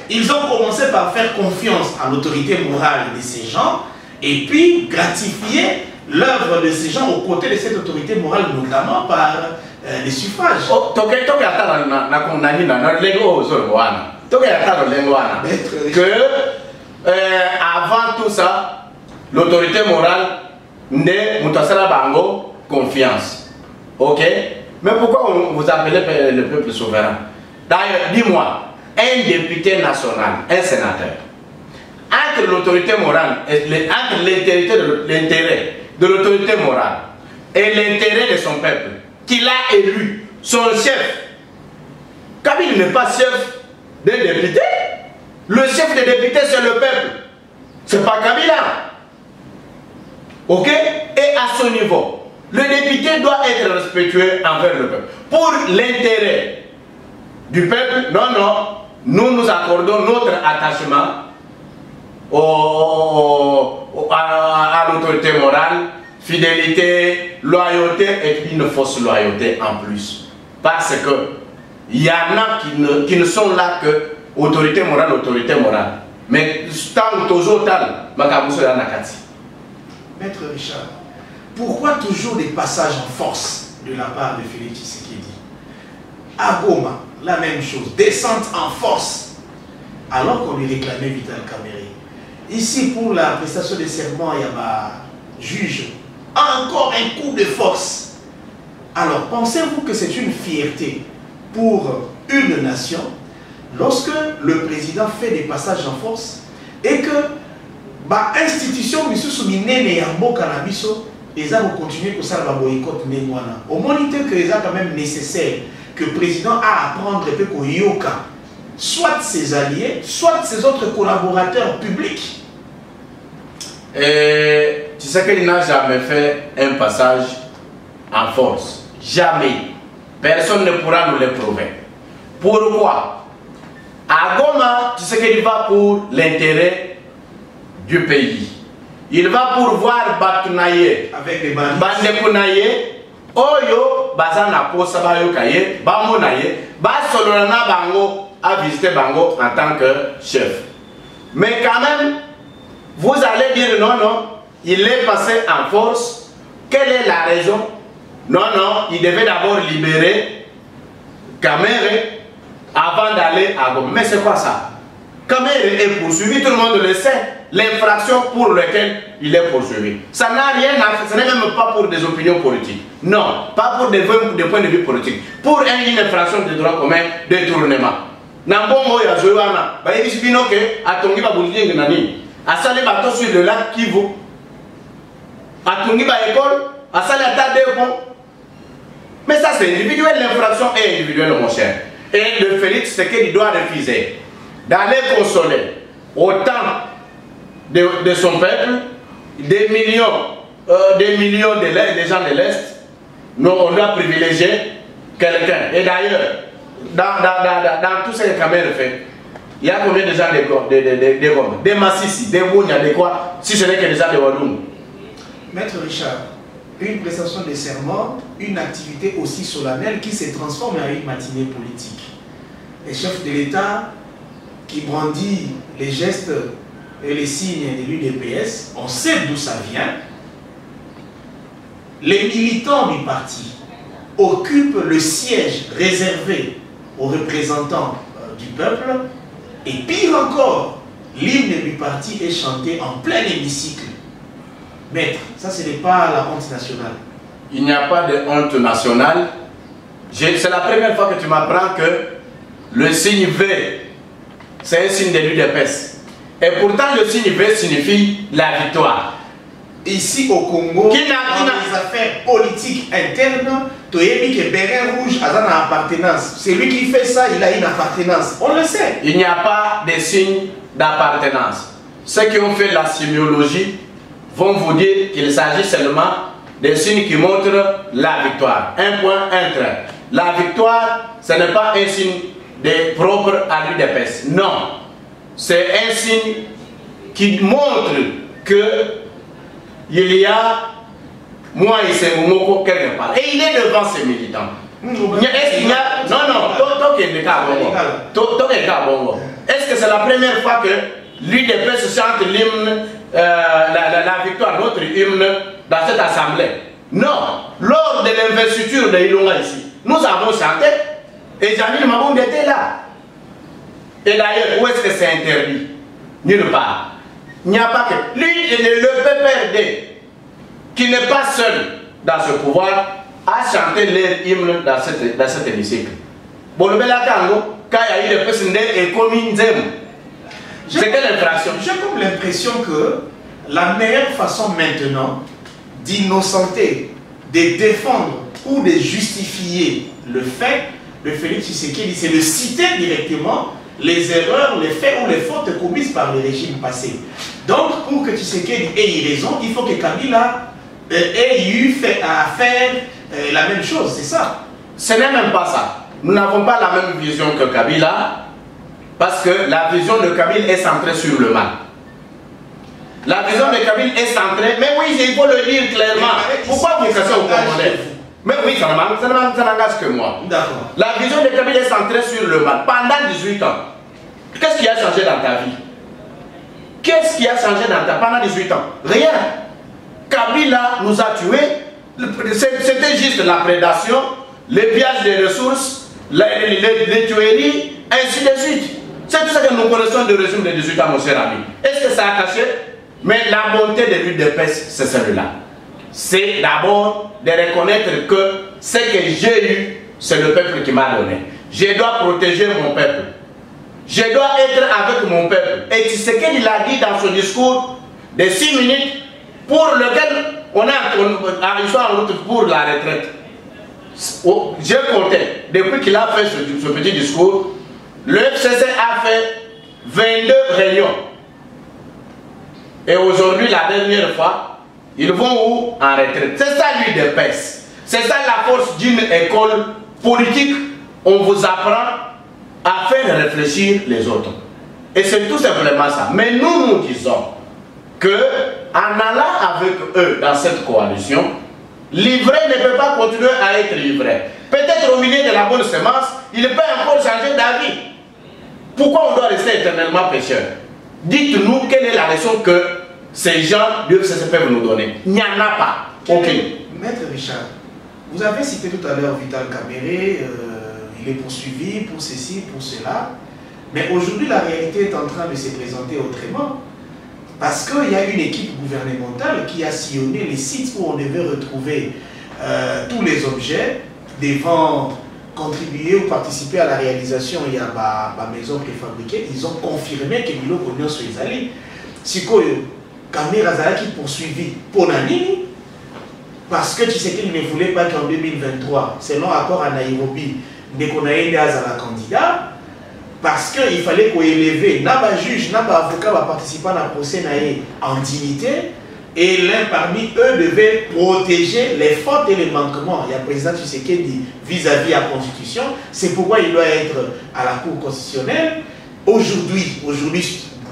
Ils ont commencé par faire confiance à l'autorité morale de ces gens et puis gratifier l'œuvre de ces gens aux côtés de cette autorité morale, notamment par les suffrages.
Avant tout ça, l'autorité morale n'est Moutasala Bango confiance. Ok? Mais pourquoi vous appelez le peuple souverain? D'ailleurs, dis-moi, un député national, un sénateur, entre l'autorité morale, entre l'intérêt de l'autorité morale et l'intérêt de son peuple, qu'il a élu, son chef, Kabila n'est pas chef des députés. Le chef des députés, c'est le peuple. C'est pas Kabila. Ok? Et à ce niveau, le député doit être respectueux envers le peuple. Pour l'intérêt du peuple, nous nous accordons notre attachement à l'autorité morale, fidélité, loyauté et puis une fausse loyauté en plus. Parce que il y en a qui ne sont là que autorité morale. Mais tant toujours tal,
Maître Richard, pourquoi toujours des passages en force de la part de Félix Tshisekedi? À Goma, la même chose, descente en force, alors qu'on lui réclamait Vital Kamerhe. Ici, pour la prestation des serments, il y a juge, encore un coup de force. Alors, pensez-vous que c'est une fierté pour une nation lorsque le président fait des passages en force et que institution et les gens vont continuer que ça va boycott au moniteur que c'est quand même nécessaire que le président a à apprendre et que yoka soit ses alliés, soit ses autres collaborateurs publics.
Et tu sais qu'il n'a jamais fait un passage en force. Jamais. Personne ne pourra nous le prouver. Pourquoi? À Goma, tu sais qu'il va pour l'intérêt du pays. Il va pour voir Batunaye.
Avec les bandits.
Bandekunaye. Oyo, Bazana Posabayo Kaye, Bamonaye, Basolona Bango a visité Bango en tant que chef. Mais quand même, vous allez dire non, il est passé en force. Quelle est la raison? Non, il devait d'abord libérer Kamerhe avant d'aller à Goma. Mais c'est quoi ça? Kamere est poursuivi, tout le monde le sait, l'infraction pour laquelle il est poursuivi. Ça n'a rien à faire, ce n'est même pas pour des opinions politiques. Non, pas pour des points de vue politiques. Pour une infraction de droit commun, détournement. Nambongo ya Zoana, bah il dit que à Tongi va bouger nani, à Salé bateau sur le lac Kivu, à Tongi va école, à Salé à Tadepon. Mais ça c'est individuel, l'infraction est individuelle mon cher. Et le Félix, c'est qu'il doit refuser d'aller consoler autant de son peuple, des millions de gens de l'Est. Nous, on doit privilégier quelqu'un. Et d'ailleurs, dans tout ce que Kamere fait, il y a combien de gens de Goma, des Massissi, des Bounia, des quoi, si ce n'est que des gens de Wadoum.
Maître Richard, une prestation de serment, une activité aussi solennelle qui se transforme en une matinée politique. Les chefs de l'État qui brandit les gestes et les signes de l'UDPS, on sait d'où ça vient. Les militants du parti occupent le siège réservé aux représentants du peuple, et pire encore, l'hymne du parti est chanté en plein hémicycle. Maître, ça ce n'est pas la honte nationale.
Il n'y a pas de honte nationale. C'est la première fois que tu m'apprends que le signe V, c'est un signe de l'UDPS. Et pourtant le signe V signifie la victoire.
Ici au Congo, dans les affaires politiques internes, tu as mis que Béret Rouge a une appartenance. Celui qui fait ça, il a une appartenance. On le sait.
Il n'y a pas de signe d'appartenance. Ceux qui ont fait la sémiologie vont vous dire qu'il s'agit seulement des signes qui montrent la victoire. Un point, un trait. La victoire, ce n'est pas un signe propre à l'UDPS. Non. C'est un signe qui montre que il y a moi et c'est Moumoko quelque part. Et il est devant ses militants. Est-ce qu'il y a... Non, est-ce que c'est la première fois que l'UDPS chante l'hymne, la victoire, notre hymne, dans cette assemblée? Non. Lors de l'investiture de Ilonga ici, nous avons chanté et Jamil Maboum était là. Et d'ailleurs, où est-ce que c'est interdit? Nulle part. Il n'y a pas que... Le PPRD, qui n'est pas seul dans ce pouvoir, a chanté leur hymne dans cet hémicycle. Bon, le Belakango, quand il y a eu le président et commis Nzem, c'est quelle infraction?
J'ai comme l'impression que la meilleure façon maintenant d'innocenter, de défendre ou de justifier le fait de Félix Tshisekedi, c'est de citer directement les erreurs, les faits ou les fautes commises par le régime passé. Donc, pour que Tshisekedi ait raison, il faut que Kabila ait eu à faire la même chose, c'est ça?
Ce n'est même pas ça. Nous n'avons pas la même vision que Kabila, parce que la vision de Kabila est centrée sur le mal. La vision de Kabila est centrée, mais oui, il faut le dire clairement. Pourquoi vous cassez au Congolais? Mais oui, ça n'engage que moi. La vision de Kabila est centrée sur le mal. Pendant 18 ans, qu'est-ce qui a changé dans ta vie? Qu'est-ce qui a changé pendant 18 ans? Rien. Kabila nous a tués. C'était juste la prédation, le pillage des ressources, les tueries, ainsi de suite. C'est tout ça que nous connaissons du régime de 18 ans, mon cher ami. Est-ce que ça a caché? Mais la bonté de l'UDPS, c'est celle-là. C'est d'abord de reconnaître que ce que j'ai eu, c'est le peuple qui m'a donné. Je dois protéger mon peuple. Je dois être avec mon peuple. Et ce qu'il a dit dans son discours de 6 minutes, pour lequel on est en route pour la retraite. J'ai compté, depuis qu'il a fait ce petit discours, le FCC a fait 22 réunions. Et aujourd'hui, la dernière fois, ils vont où? En retraite. C'est ça l'UDPS. C'est ça la force d'une école politique. On vous apprend à faire réfléchir les autres. Et c'est tout simplement ça. Mais nous disons que en allant avec eux dans cette coalition, l'ivraie ne peut pas continuer à être livré. Peut-être au milieu de la bonne semence, il peut encore changer d'avis. Pourquoi on doit rester éternellement pécheur? Dites-nous quelle est la raison que ces gens du FCC peuvent nous donner. Il n'y en a pas. Ok.
Maître Richard, vous avez cité tout à l'heure Vital Kamerhe, il est poursuivi pour ceci, pour cela. Mais aujourd'hui, la réalité est en train de se présenter autrement. Parce qu'il y a une équipe gouvernementale qui a sillonné les sites où on devait retrouver tous les objets devant contribuer ou participer à la réalisation. Il y a ma maison préfabriquée. Ils ont confirmé que Milo Cognon soit allé. Si Caméra qui poursuivi pour Nanini, parce que tu sais qu'il ne voulait pas qu'en 2023, selon accord à Nairobi, Nekonaïde à la candidat, parce qu'il fallait qu'on élève, n'a juge, n'a avocat va participer à la procès en dignité, et l'un parmi eux devait protéger les fautes et les manquements. Il y a le président Tshisekedi vis-à-vis à la Constitution, c'est pourquoi il doit être à la Cour constitutionnelle. Aujourd'hui,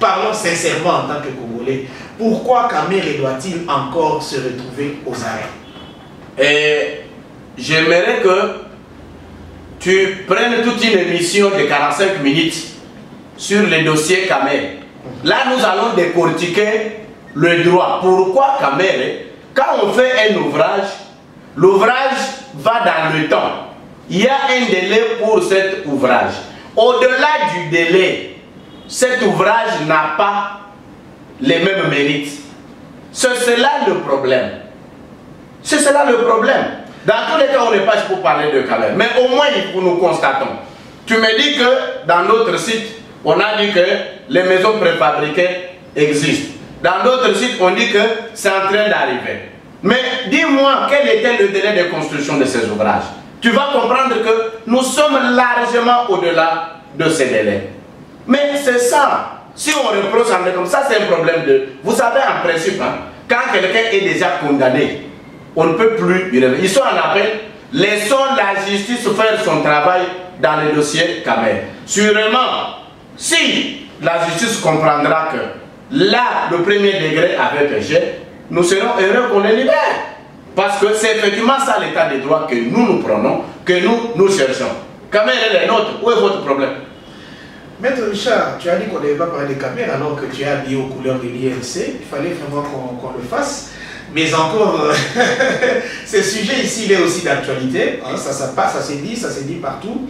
parlons sincèrement en tant que Congolais, pourquoi Kamere doit-il encore se retrouver aux arrêts?
Et j'aimerais que tu prennes toute une émission de 45 minutes sur le dossier Kamere. Là, nous allons décortiquer le droit. Pourquoi Kamere, quand on fait un ouvrage, l'ouvrage va dans le temps. Il y a un délai pour cet ouvrage. Au-delà du délai, cet ouvrage n'a pas les mêmes mérites. C'est cela le problème. C'est cela le problème. Dans tous les cas, on n'est pas pour parler de Kamere. Mais au moins, nous constatons. Tu me dis que dans notre site, on a dit que les maisons préfabriquées existent. Dans d'autres sites, on dit que c'est en train d'arriver. Mais dis-moi, quel était le délai de construction de ces ouvrages? Tu vas comprendre que nous sommes largement au-delà de ces délais. Mais c'est ça. Si on reproche comme ça, c'est un problème de... Vous savez, en principe, hein, quand quelqu'un est déjà condamné, on ne peut plus y revenir. Ils sont en appel. Laissons la justice faire son travail dans le dossier Kamere. Sûrement, si la justice comprendra que là, le premier degré avait péché, nous serons heureux qu'on les libère. Parce que c'est effectivement ça l'état de droit que nous prenons, que nous cherchons. Kamere est le nôtre. Où est votre problème?
Maître Richard, tu as dit qu'on ne devait pas parler de Kamere alors que tu es habillé aux couleurs de l'INC. Il fallait vraiment qu'on le fasse. Mais encore, ce sujet ici, il est aussi d'actualité. Hein, ça passe, ça s'est dit partout.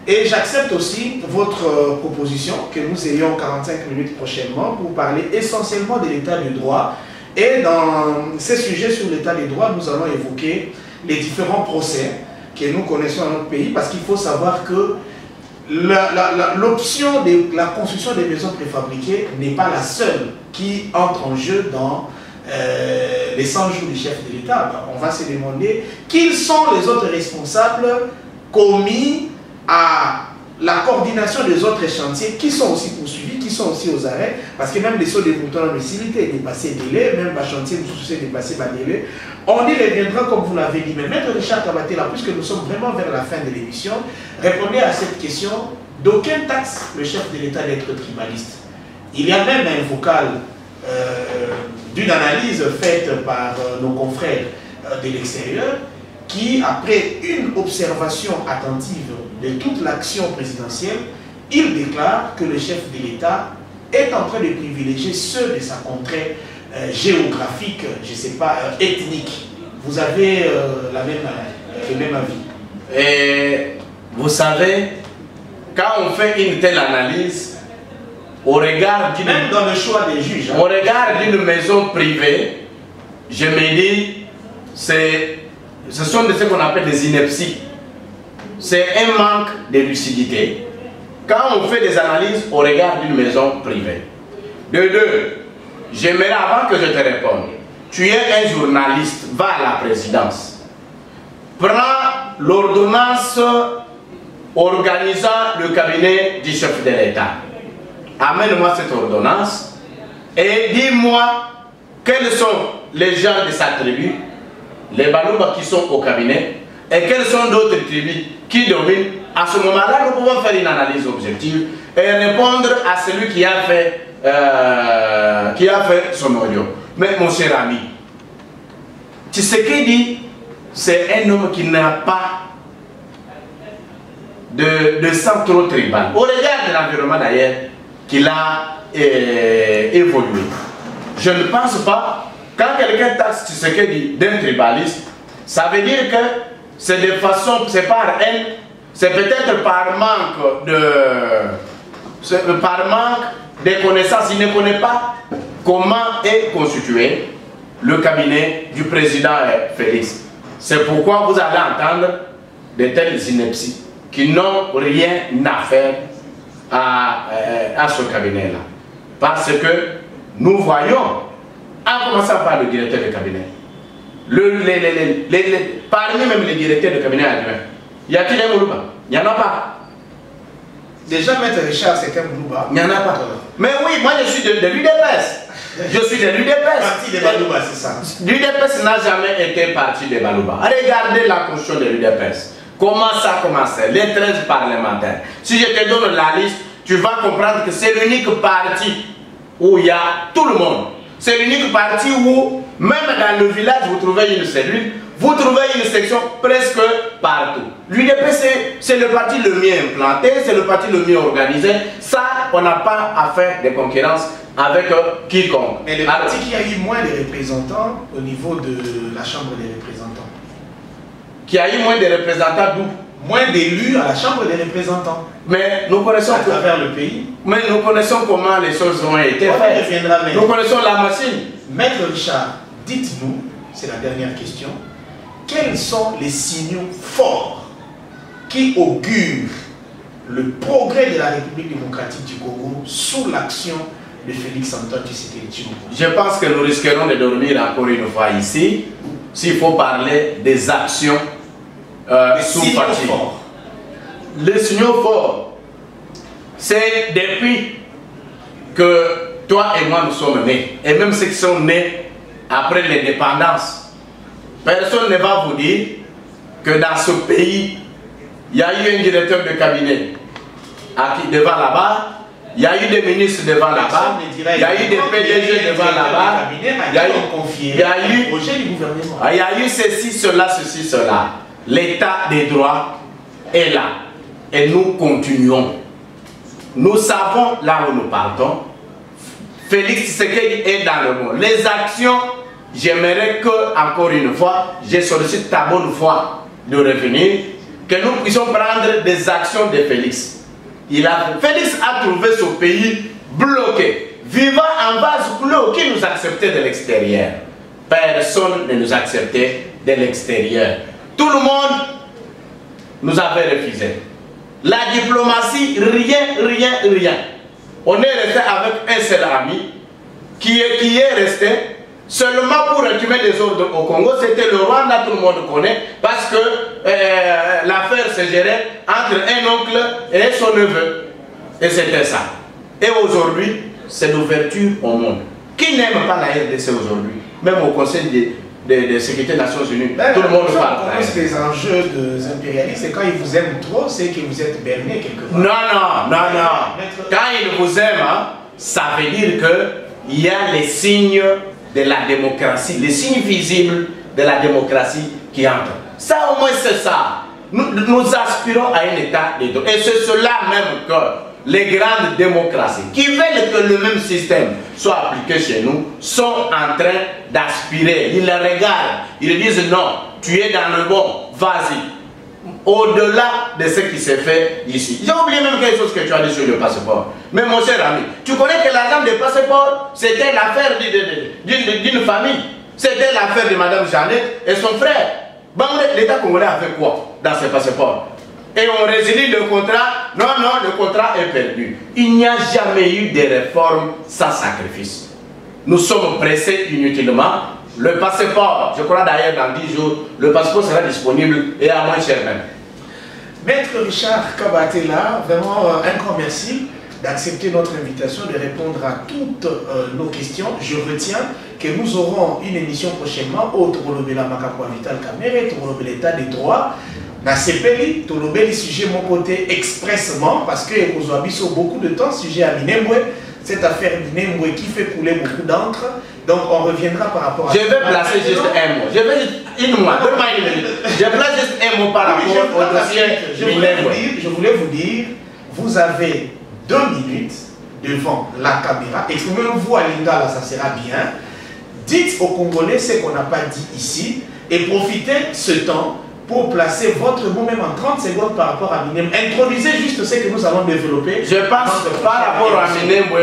Et j'accepte aussi votre proposition que nous ayons 45 minutes prochainement pour parler essentiellement de l'état du droit. Et dans ces sujets sur l'état du droit, nous allons évoquer les différents procès que nous connaissons dans notre pays, parce qu'il faut savoir que l'option de la construction des maisons préfabriquées n'est pas la seule qui entre en jeu dans les 100 jours du chef de l'État. On va se demander qui sont les autres responsables commis à la coordination des autres chantiers qui sont aussi poursuivis, qui sont aussi aux arrêts, parce que même les sauts des moutons en facilité est dépassé délai, même le chantier nous est dépassé par délai. On y reviendra comme vous l'avez dit, mais Maître Richard Kabatela, puisque nous sommes vraiment vers la fin de l'émission, répondez à cette question: d'aucun taxe le chef de l'État d'être tribaliste? Il y a même un vocal d'une analyse faite par nos confrères de l'extérieur qui, après une observation attentive de toute l'action présidentielle, il déclare que le chef de l'État est en train de privilégier ceux de sa contrée géographique, je ne sais pas, ethnique. Vous avez le même avis?
Et vous savez, quand on fait une telle analyse, au regard d'une...
Même dans le choix des juges. Hein.
Au regard d'une maison privée, je me dis, ce sont ce qu'on appelle des inepties. C'est un manque de lucidité. Quand on fait des analyses au regard d'une maison privée. De deux, j'aimerais, avant que je te réponde, tu es un journaliste, va à la présidence. Prends l'ordonnance organisant le cabinet du chef de l'État. Amène-moi cette ordonnance et dis-moi quels sont les gens de sa tribu, les Balouba qui sont au cabinet, et quelles sont d'autres tribus qui dominent. À ce moment-là, nous pouvons faire une analyse objective et répondre à celui qui a fait son audio. Mais mon cher ami, Tshisekedi, c'est un homme qui n'a pas de sang trop tribal. Au regard de l'environnement d'ailleurs qu'il a évolué. Je ne pense pas, quand quelqu'un taxe Tshisekedi d'un tribaliste, ça veut dire que c'est de façon, c'est par haine C'est peut-être par manque de connaissances. Il ne connaît pas comment est constitué le cabinet du président Félix. C'est pourquoi vous allez entendre de telles inepties qui n'ont rien à faire à ce cabinet-là. Parce que nous voyons, en commençant par le directeur de cabinet, parmi même les directeurs de cabinet adjoints, y a-t-il un Moulouba? Il n'y en a pas.
Déjà, Maître Richard, c'est un Moulouba.
Il n'y en a pas. Mais oui, moi je suis de l'UDPS. Je suis de l'UDPS.
Parti des Balouba, c'est ça.
L'UDPS n'a jamais été parti des Balouba. Regardez la constitution de l'UDPS. Comment ça a commencé? Les 13 parlementaires. Si je te donne la liste, tu vas comprendre que c'est l'unique parti où il y a tout le monde. C'est l'unique parti où, même dans le village, vous trouvez une cellule, vous trouvez une section presque partout. L'UDPS, c'est le parti le mieux implanté, c'est le parti le mieux organisé. Ça, on n'a pas à faire de concurrence avec quiconque.
Mais le parti qui a eu moins de représentants au niveau de la Chambre des représentants.
Qui a eu moins de représentants d'où?
Moins d'élus à la Chambre des représentants.
Mais nous connaissons
à travers le pays.
Mais nous connaissons comment les choses ont été faites. Nous connaissons la machine.
Maître Richard, dites-nous, c'est la dernière question, quels sont les signaux forts qui augurent le progrès de la République démocratique du Congo sous l'action de Félix Antoine Tshisekedi Tshilombo? Je
pense que nous risquerons de dormir encore une fois ici s'il faut parler des actions sous-parties. Les signaux forts, c'est depuis que toi et moi nous sommes nés, et même ceux qui sont nés après l'indépendance, personne ne va vous dire que dans ce pays, il y a eu un directeur de cabinet devant là-bas, il y a eu des ministres devant là-bas, il y a eu des PDG devant là-bas, il y a eu ceci, cela. L'état des droits est là. Et nous continuons. Nous savons là où nous partons. Félix Tshisekedi est dans le monde. Les actions, j'aimerais que, encore une fois, je sollicite ta bonne foi de revenir, que nous puissions prendre des actions de Félix. Félix a trouvé ce pays bloqué, vivant en vase clos, qui nous acceptait de l'extérieur. Personne ne nous acceptait de l'extérieur. Tout le monde nous avait refusé. La diplomatie, rien. On est resté avec un seul ami qui est resté seulement pour réprimer des ordres au Congo. C'était le Rwanda, tout le monde connaît, parce que l'affaire se gérait entre un oncle et son neveu. Et c'était ça. Et aujourd'hui, c'est l'ouverture au monde. Qui n'aime pas la RDC aujourd'hui? Même au Conseil de sécurité des Nations Unies, tout le monde parle.
Les enjeux des impérialistes, c'est quand ils vous aiment trop, c'est que vous êtes berné quelque part.
Non. Quand ils vous aiment, hein, ça veut dire qu'il y a les signes de la démocratie, les signes visibles de la démocratie qui entrent. Ça au moins c'est ça. Nous aspirons à un état de droit. Et c'est cela même que les grandes démocraties qui veulent que le même système soit appliqué chez nous sont en train d'aspirer. Ils le regardent, ils disent non, tu es dans le bon, vas-y. Au-delà de ce qui s'est fait ici. J'ai oublié même quelque chose que tu as dit sur le passeport. Mais mon cher ami, tu connais que l'argent des passeports, c'était l'affaire d'une famille. C'était l'affaire de Mme Jeannette et son frère. L'État congolais a fait quoi dans ces passeports? Et on résilie le contrat. Non, le contrat est perdu. Il n'y a jamais eu de réforme sans sacrifice. Nous sommes pressés inutilement. Le passeport, je crois d'ailleurs dans 10 jours, le passeport sera disponible et à moins cher même.
Maître Richard Kabatela, vraiment un grand merci d'accepter notre invitation, de répondre à toutes nos questions. Je retiens que nous aurons une émission prochainement au Tolobela Makakwa Vital Kamere, Tolobela l'état des droits. Dans ces pays, Tolobela sujet mon côté expressement parce que nous avons beaucoup de temps sujet à Minembwe. Cette affaire Minembwe qui fait couler beaucoup d'encre. Donc on reviendra par rapport à...
Je vais placer juste un mot. Je vais juste une minute. Je place juste un mot par rapport au dossier Minembwe.
Je voulais vous dire, vous avez 2 minutes devant la caméra. Exprimez-vous à Lingala, ça sera bien. Dites aux Congolais ce qu'on n'a pas dit ici et profitez ce temps pour placer votre mot même en 30 secondes par rapport à Minembwe. Introduisez juste ce que nous allons développer.
Je pense par rapport à Minembwe,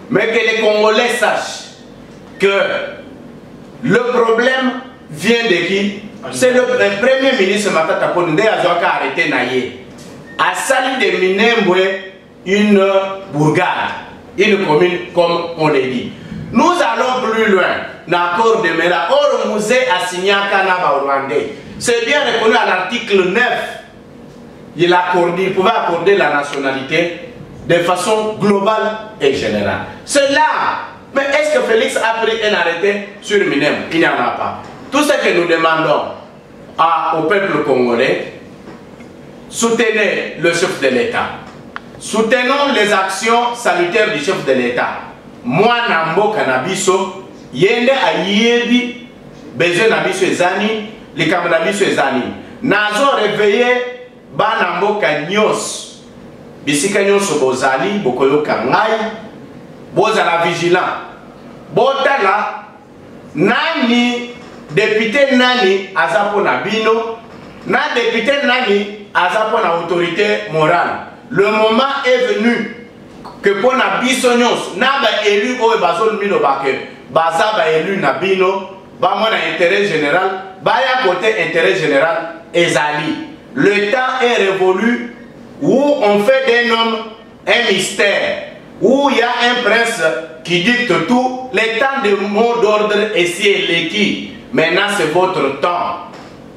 mais que les Congolais sachent que le problème vient de qui? C'est le premier ministre Matata Ponde a arrêté Naye. A sali de Minembwe une bourgade, une commune comme on l'a dit. Nous allons plus loin. L'accord de Mera, or musée a signé à Kanaba Rwandais. C'est bien reconnu à l'article 9. Il pouvait accorder la nationalité de façon globale et générale. C'est là. Mais est-ce que Félix a pris un arrêté sur Minembwe? Il n'y en a pas. Tout ce que nous demandons au peuple congolais, soutenez le chef de l'État. Soutenons les actions salutaires du chef de l'État. Moi, Nambo Kanabiso, Yende Ayebi, Bezo Nabiso Ezani, les Kamanabiso Ezani. Nazo réveillé, Banambo Kanyos, Bisikanyos Bozali, Bokoyo Kangai, Bozala vigilant. Botala, Nani, député Nani, Azapo Nabino, na député Nani, Azapo na autorité morale. Le moment est venu que pour na bisonyos, na ba élu o bazol mino bake, baza ba élu na bino, ba mon intérêt général, ba ya côté intérêt général ezali. Le temps est révolu où on fait d'un homme un mystère, où il y a un prince qui dicte tout. Le temps de mot d'ordre est si éléqué. Maintenant c'est votre temps.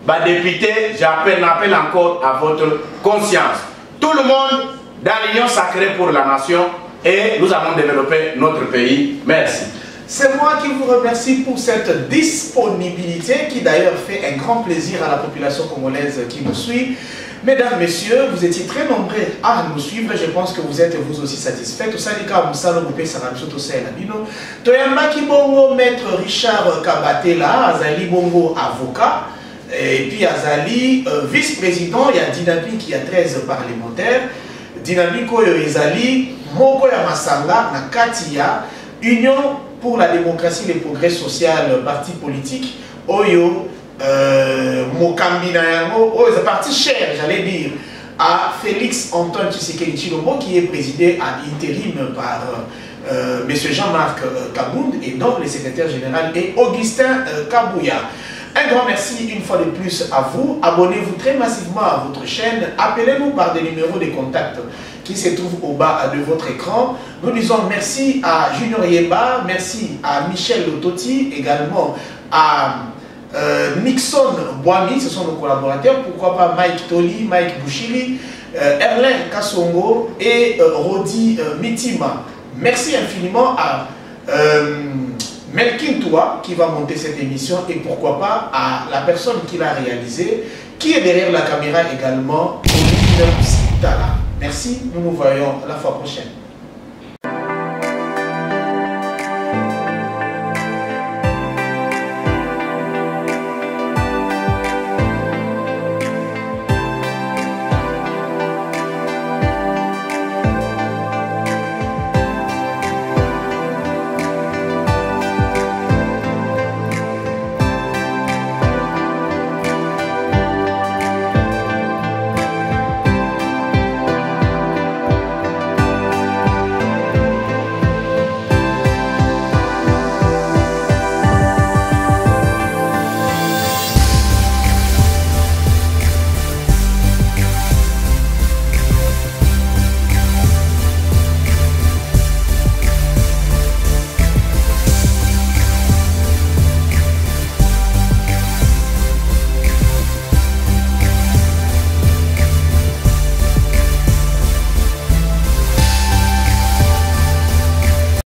Bah député, j'appelle encore à votre conscience. Tout le monde dans l'union sacrée pour la nation et nous allons développer notre pays. Merci.
C'est moi qui vous remercie pour cette disponibilité qui d'ailleurs fait un grand plaisir à la population congolaise qui nous suit. Mesdames, Messieurs, vous étiez très nombreux à nous suivre et je pense que vous êtes vous aussi satisfaits. Tout ça, les cas, Moussalo Moupé, Sarabisho, Tosa et Labino. Toyambaki Bongo, maître Richard Kabatela, Azali Bongo, avocat. Et puis Azali, vice-président, il y a Dynamique qui a 13 parlementaires. Dynamique Oyo Ezali, Moko Yamasanga, Nakatia, Union pour la démocratie et le progrès social, parti politique, Oyo, Mokambina Yango, Oyo, c'est parti cher, j'allais dire, à Félix Antoine Tshisekedi Tshilombo, qui est présidé à intérim par M. Jean-Marc Kabound, et donc le secrétaire général est Augustin Kabouya. Un grand merci une fois de plus à vous. Abonnez-vous très massivement à votre chaîne. Appelez-nous par des numéros de contact qui se trouvent au bas de votre écran. Nous disons merci à Junior Yemba, merci à Michel Lototi, également à Nixon Boami, ce sont nos collaborateurs. Pourquoi pas Mike Toli, Mike Bouchili, Erlen Kassongo et Rodi Mitima. Merci infiniment à Melkin Toua qui va monter cette émission et pourquoi pas à la personne qui l'a réalisée, qui est derrière la caméra également, Pauline Sitala. Merci, nous nous voyons la fois prochaine.